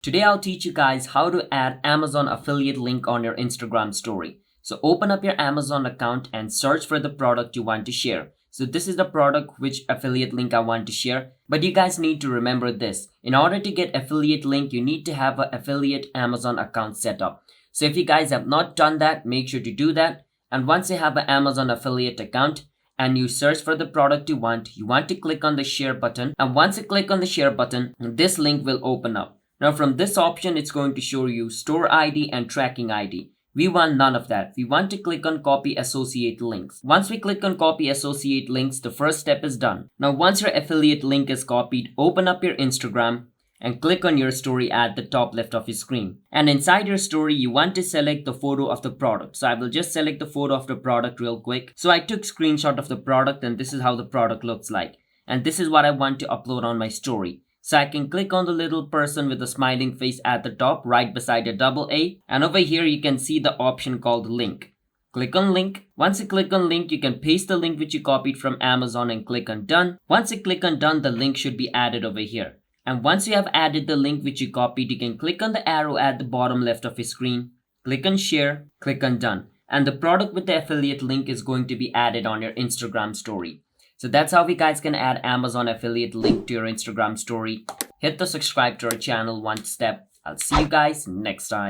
Today I'll teach you guys how to add Amazon affiliate link on your Instagram story. So open up your Amazon account and search for the product you want to share. So this is the product which affiliate link I want to share. But you guys need to remember this. In order to get affiliate link, you need to have an affiliate Amazon account set up. So if you guys have not done that, make sure to do that. And once you have an Amazon affiliate account, and you search for the product you want to click on the share button. And once you click on the share button, this link will open up. Now from this option, it's going to show you store ID and tracking ID. We want none of that. We want to click on copy associate links. Once we click on copy associate links, the first step is done. Now once your affiliate link is copied, open up your Instagram and click on your story at the top left of your screen. And inside your story, you want to select the photo of the product. So I will just select the photo of the product real quick. So I took screenshot of the product and this is how the product looks like. And this is what I want to upload on my story. So I can click on the little person with the smiling face at the top right beside a double A. And over here, you can see the option called link. Click on link. Once you click on link, you can paste the link which you copied from Amazon and click on done. Once you click on done, the link should be added over here. And once you have added the link which you copied, you can click on the arrow at the bottom left of your screen, click on share, click on done. And the product with the affiliate link is going to be added on your Instagram story. So that's how we guys can add Amazon affiliate link to your Instagram story. Hit the subscribe to our channel one step. I'll see you guys next time.